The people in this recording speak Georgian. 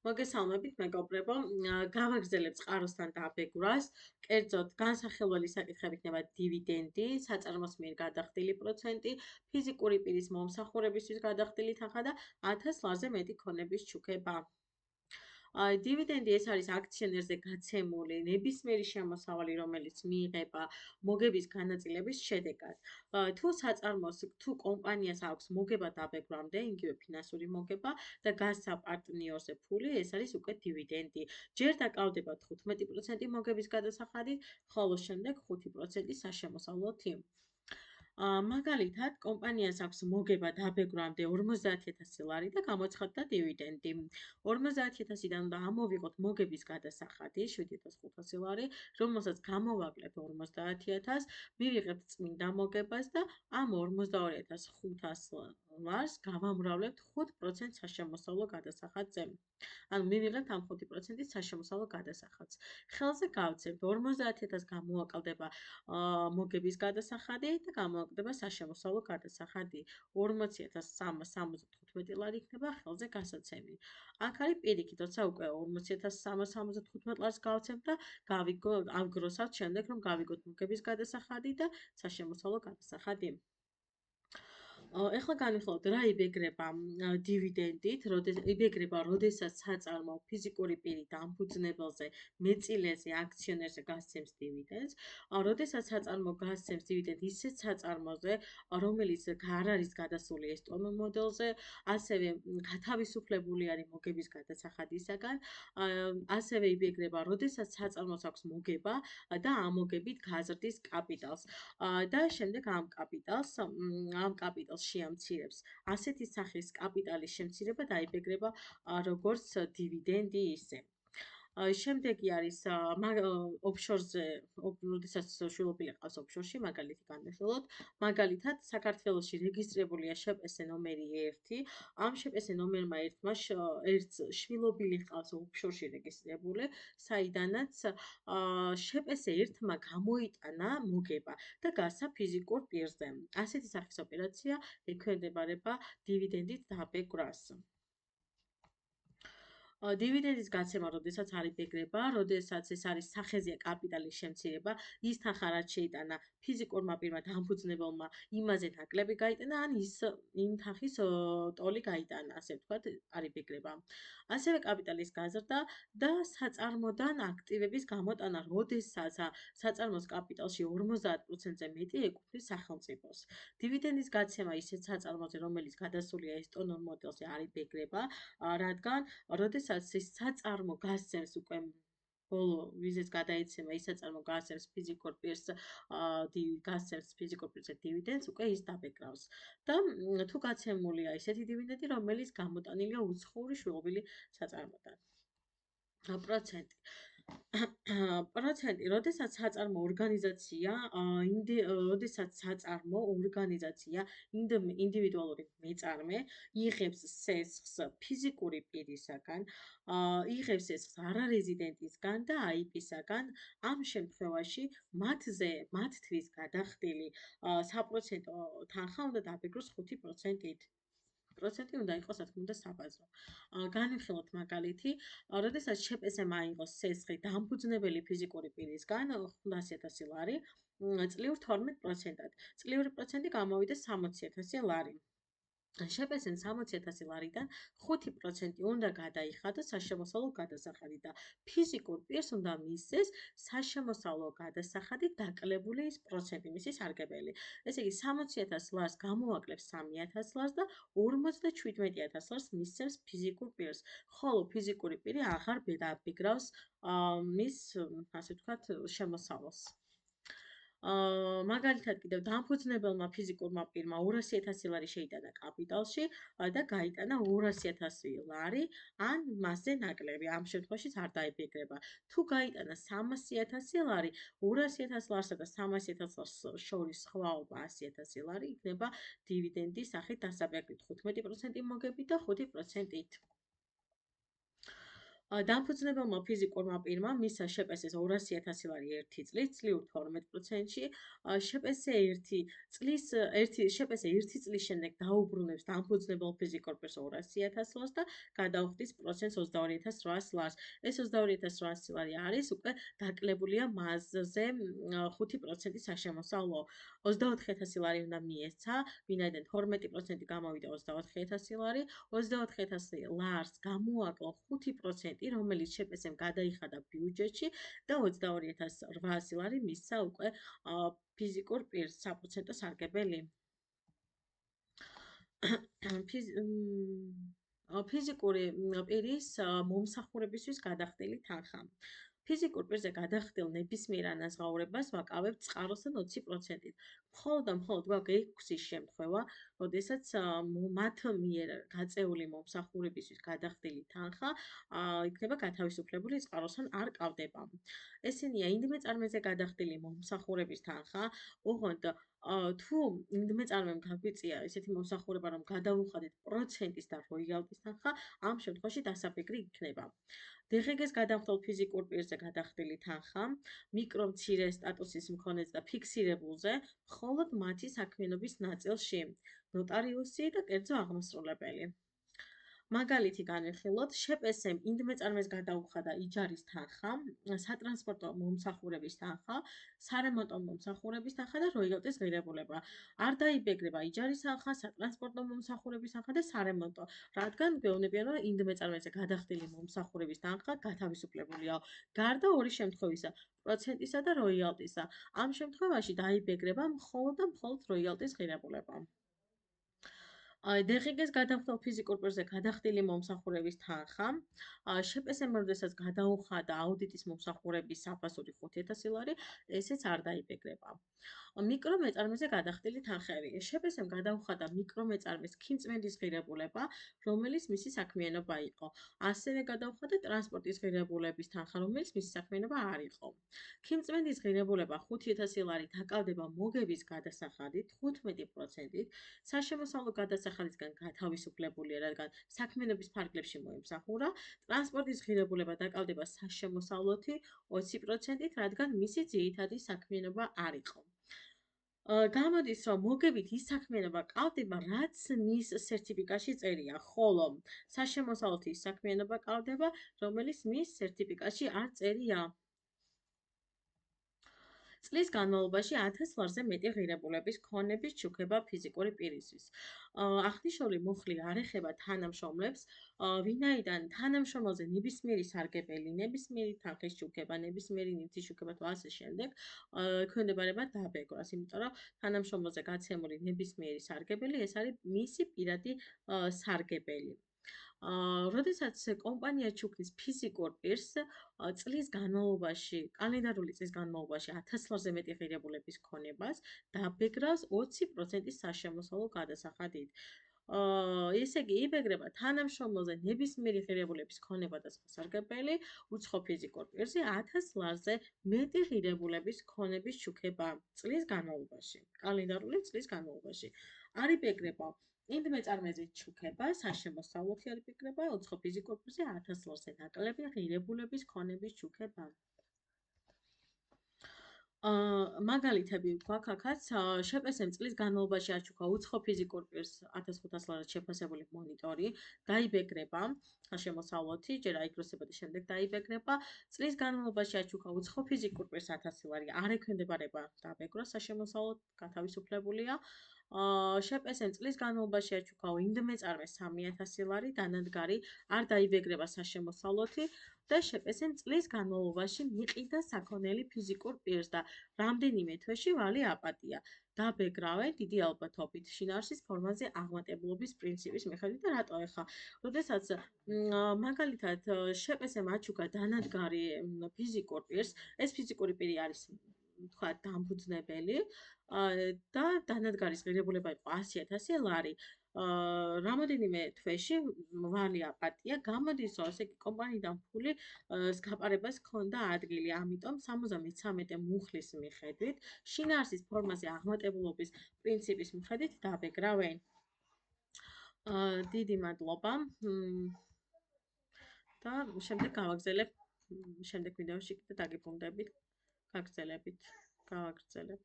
მოგესალმებით, მეგობრებო. გავაგრძელებ წყაროსთან დაბეგვრას. კერძოდ, განსახილველი საკითხები იქნება დივიდენდი, საწარმოს მიერ გადახდილი პროცენტი, ფიზიკური პირის მომსახურებისთვის გადახდილი თანხა და 1000 ლარზე მეტი ქონების ჩუქება. დივიდენდი ეს არის აქციონერზე გაცემული ნებისმიერი შემოსავალი, რომელიც მიიღება მოგების განაწილების შედეგად. თუ კომპანიას აქვს მოგება დაბეგვამდე, იგივე ფინანსური მოგება და გასცა პარტნიორზე ფული, ეს არის უკვე დივიდენდი. ჯერ დაკავდება 15% მოგების გადასახადით, ხოლო შემდეგ 5% საშემოსავლოთი. მაგალითად, კომპანიას აქვს მოგება დაბეგვამდე 50,000 ლარი და გამოცხადდა დივიდენდი. 50,000-დან უნდა ამოვიღოთ მოგების გადასახადი 7,500 ლარი, რომელსაც გამოვაკლებთ 50,000, მივიღებთ წმინდა მოგებას და ამ 42,500 ლარს გავამრავლებთ 5% საშემოსავლო გადასახადზე. ანუ მივიღებთ ამ 5% საშემოსავლო გადასახადს. ხელზე გავცემთ 50,000 გამოვაკლდება მოგების გადასახადი და გამოვაკლდება საშემოსავლო გადასახადი. 40,375 ლარი იქნება ხელზე გასაცემი. აქ არის პირიქით, როცა უკვე 40,375 ლარს გავცემთ და ავგროსავთ შემდეგ, რომ გავიგოთ მოგების გადასახადი და საშემოსავლო გადასახადი. ეხლა განვიხილოთ რა იბეგრება დივიდენდით, იბეგრება, როდესაც საწარმო ფიზიკური პირი დამფუძნებელზე, მეწილეზე, აქციონერზე გასცემს დივიდენდს, როდესაც საწარმო გასცემს დივიდენდს ისეთ საწარმოზე, რომელიც არ არის გადასული ესტონურ მოდელზე, ასევე გათავისუფლებული არის მოგების გადასახადისაგან, ასევე იბეგრება, როდესაც საწარმოს აქვს მოგება და ამ მოგებით გაზრდის კაპიტალს და შემდეგ ამ კაპიტალს შეამცირებს. ასეთი სახის კაპიტალის შემცირება დაიბეგრება როგორც დივიდენდი ისე. შემდეგი არის ოფშორზე, როდესაც შვილობილი ყავს ოფშორში, მაგალითი განვიხილოთ. მაგალითად, საქართველოში რეგისტრირებულია შპს ნომერი 1. ამ შპს ნომერმა ერთს შვილობილი ყავს ოფშორში რეგისტრირებული, საიდანაც შპს ერთმა გამოიტანა მოგება და გასცა ფიზიკურ პირზე. ასეთი სახის ოპერაცია ექვემდებარება დივიდენდით დაბეგვრას. დივიდენდის გაცემა, როდესაც არ იბეგრება, როდესაც ეს არის სახეზეა კაპიტალის შემცირება, ის თანხა რაც შეიტანა ფიზიკურმა პირმა დამფუძნებელმა, იმაზე ნაკლები გაიტანა, ან იმ თანხის ტოლი გაიტანა, ასე ვთქვათ, არ იბეგრება. ასევე კაპიტალის გაზრდა და საწარმოდან აქტივების გამოტანა, როდესაც საწარმოს კაპიტალში 50%-ზე მეტი ეკუთვნის სახელმწიფოს. დივიდენდის გაცემა ისეთ საწარმოზე, რომელიც გადასულია ესტონურ მოდელზე, არ იბეგრება, რადგან როდესაც ის საწარმო გასცემს უკვე ბოლო ვიზის გადაიცემა, ის საწარმო გასცემს ფიზიკურ პირზე დივიდენდს, უკვე ის დაბეգრავს. და თუ გაცემულია ისეთი დივიდენდი, რომელიც გამოტანილია უცხოური შვილობილი საწარმოდან. პროცენტი, როდესაც საწარმო ორგანიზაცია ინდივიდუალური მეწარმე იღებს სესხს ფიზიკური პირისაგან, იღებს სესხს არარეზიდენტისგან და IP-საგან, ამ შემთხვევაში მათთვის გადახდილი საპროცენტო თანხა უნდა დაბეგროს 5%-ით. პროცენტი უნდა იყოს, რა თქმა უნდა, საბაზრო. განვიხილოთ მაგალითი, როდესაც შპს-მა აიღოს სესხი დამფუძნებელი ფიზიკური პირისგან 500,000 ლარი, წლიურ 12%-ად. წლიური პროცენტი გამოვიდა 60,000 ლარი. შპს-ს 60,000 ლარიდან 5% უნდა გადაიხადოს საშემოსავლო გადასახადი და ფიზიკურ პირს უნდა მისცეს საშემოსავლო გადასახადი დაკლებული ის პროცენტი, მისი სარგებელი. ესე იგი 60,000 ლარს გამოვაკლებს 3,000 ლარს და 57,000 ლარს მისცემს ფიზიკურ პირს. ხოლო ფიზიკური პირი აღარ დაბეგრავს მის, ასე ვთქვათ, შემოსავალს. მაგალითად კიდევ დამფუძნებელმა ფიზიკურმა პირმა 200,000 ლარი შეიტანა კაპიტალში და გაიტანა 200,000 ლარი ან მასზე ნაკლები. ამ შემთხვევაშიც არ დაიბეგრება. თუ გაიტანა 300,000 ლარი, 200,000 ლარსა და 300,000 ლარს შორის სხვაობა 100,000 ლარი იქნება დივიდენდის სახით დასაბეჭდით 15% მოგებით და 5%-ით. დამფუძნებელმა ფიზიკურმა პირმა მისცა შპს-ს 200.000 ლარი ერთი წლის წლიურ 12%-ში, შპს ერთი წლის შემდეგ დაუბრუნებს დამფუძნებელ ფიზიკურ პირს 200.000 ლარს და გადაუხდის პროცენტს 22.800 ლარს. ეს 22.800 ლარი არის უკვე დაკლებულია მასზე 5% საშემოსავლო. 24.000 ლარი უნდა მიეცა, ვინაიდან 12% გამოვიდა 24.000 ლარი, 24.000 ლარს გამოაკლო 5%, რომელიც შპს-მ გადაიხადა ბიუჯეტში და 22.800 ლარი მისცა უკვე ფიზიკურ პირს საპროცენტო სარგებელი. ფიზიკური პირის მომსახურებისთვის გადახდილი თანხა. ფიზიკურ პირზე გადახდილ ნებისმიერ ანაზღაურებას ვაკავებთ წყაროსთან 20%-ით. მხოლოდ გვაქვს ის შემთხვევა, როდესაც მათ მიერ გაწეული მომსახურებისთვის გადახდილი თანხა იქნება გათავისუფლებული წყაროსთან არ კავდება. ესენია ინდიმეწარმეზე გადახდილი მომსახურების თანხა, ოღონდ თუ ინდიმეწარმემ გაგვიწია ესეთი მომსახურება, რომ გადავუხადეთ პროცენტის და როიალტის თანხა, ამ შემთხვევაში დასაფიქრი იქნება. DGG-ს გადახდელ ფიზიკურ პირზე გადახდილი თანხა, მიკრომცირე სტატუსის მქონეზე და ფიქსირებულზე, მხოლოდ მათი საქმიანობის ნაწილში, ნოტარიუსი და კერძო აღმასრულებელი. მაგალითი განვიხილოთ, შპს-მ ინდიმეწარმეს გადაუხადა იჯარის თანხა, სატრანსპორტო მომსახურების თანხა, სარემონტო მომსახურების თანხა და როიალტის ღირებულება. არ დაიბეგრება იჯარის თანხა, სატრანსპორტო მომსახურების თანხა და სარემონტო, რადგან გვეუბნებიან, რომ ინდიმეწარმეზე გადახდილი მომსახურების თანხა გათავისუფლებულია. გარდა ორი შემთხვევისა, პროცენტისა და როიალტისა. ამ შემთხვევაში დაიბეგრება მხოლოდ როიალტის ღირებულება. DGG-ს გადახდელ ფიზიკურ პირზე გადახდილი მომსახურების თანხა, შპს-მ როდესაც გადაუხადა აუდიტის მომსახურების საფასური 5.000 ლარი, ესეც არ დაიბეგრება. მიკრომეწარმეზე გადახდილი თანხები. შპს-მ გადაუხადა მიკრომეწარმეს ქიმწმენდის ღირებულება, რომელიც მისი საქმიანობა იყო. ასევე გადაუხადა ტრანსპორტის ღირებულების თანხა, რომელიც მისი საქმიანობა არ იყო. ქიმწმენდის ღირებულება 5.000 ლარი დაკავდება მოგების გადასახადით 15%-ით, საშემოსავლო გადასახადისგან გათავისუფლებულია, რადგან საქმიანობის ფარგლებში მოემსახურა. ტრანსპორტის ღირებულება დაკავდება საშემოსავლოთი 20%-ით, რადგან მისი ძირითადი საქმიანობა არ იყო. გამოდის, რომ მოგებით ის საქმიანობა კავდება, რაც მის სერტიფიკატში წერია, ხოლო საშემოსავლოთი ის საქმიანობა კავდება, რომელიც მის სერტიფიკატში არ წერია. წლის განმავლობაში 1000 ლარზე მეტი ღირებულების ქონების ჩუქება ფიზიკური პირისთვის. აღნიშნული მუხლი არ ეხება თანამშრომლებს, ვინაიდან თანამშრომელზე ნებისმიერი სარგებელი, ნებისმიერი თანხის ჩუქება, ნებისმიერი ნივთის ჩუქება თუ ასე შემდეგ ექვემდებარება დაბეგრვას, იმიტომ რომ თანამშრომელზე გაცემული ნებისმიერი სარგებელი ეს არის მისი პირადი სარგებელი. როდესაც კომპანია ჩუქნის ფიზიკურ პირს წლის განმავლობაში, კალენდარული წლის განმავლობაში 1000 ლარზე მეტი ღირებულების ქონებას დაბეგრავს 20% საშემოსავლო გადასახადით. ესე იგი, იბეგრება თანამშრომელზე ნებისმიერი ღირებულების ქონება და სხვა სარგებელი, უცხო ფიზიკურ პირზე 1000 ლარზე მეტი ღირებულების ქონების ჩუქება წლის განმავლობაში, კალენდარული წლის განმავლობაში. არ იბეგრება ინდიმეწარმეზე ჩუქება, საშემოსავლოთი არ იბეგრება, უცხო ფიზიკურ პირზე 1000 ლარზე ნაკლები ღირებულების ქონების ჩუქება. მაგალითები გვაქვს აქაც, შპს-მ წლის განმავლობაში აჩუქა უცხო ფიზიკურ პირს 1500 ლარად შეფასებული მონიტორი, დაიბეგრება საშემოსავლოთი, ჯერ აიგროვებოდა შემდეგ დაიბეგრება, წლის განმავლობაში აჩუქა უცხო ფიზიკურ პირს 1000 ლარი, არ ექვემდებარება დაბეგრვა საშემოსავლოდ გათავისუფლებულია. შპს-მ წლის განმავლობაში აჩუქა ინდიმეწარმეს 3000 ლარი დანადგარი, არ დაიბეგრება საშემოსავლოთი და შპს-მ წლის განმავლობაში მიყიდა საქონელი ფიზიკურ პირს და რამდენიმე თვეში ვალი აპატია. დაბეგრავენ დიდი ალბათობით შინაარსის ფორმაზე აღმატებულობის პრინციპის მიხედვით და რატო ეხა? როდესაც მაგალითად შპს-მ აჩუქა დანადგარი ფიზიკურ პირს, ეს ფიზიკური პირი არის თქვა დამფუძნებელი და დანადგარის ღირებულება იყო 100.000 ლარი. რამოდენიმე თვეში ვალი აპატია, გამოდის, რომ ესე იგი კომპანიიდან ფული გაპარებას ჰქონდა ადგილი, ამიტომ 73 მუხლის მიხედვით, შინაარსის ფორმაზე აღმატებულობის პრინციპის მიხედვით დაბეგრავენ. დიდი მადლობა. და შემდეგ გავაგრძელებ შემდეგ ვიდეოში კიდე დაგიბრუნდებით, გაგრძელებით, გავაგრძელებ.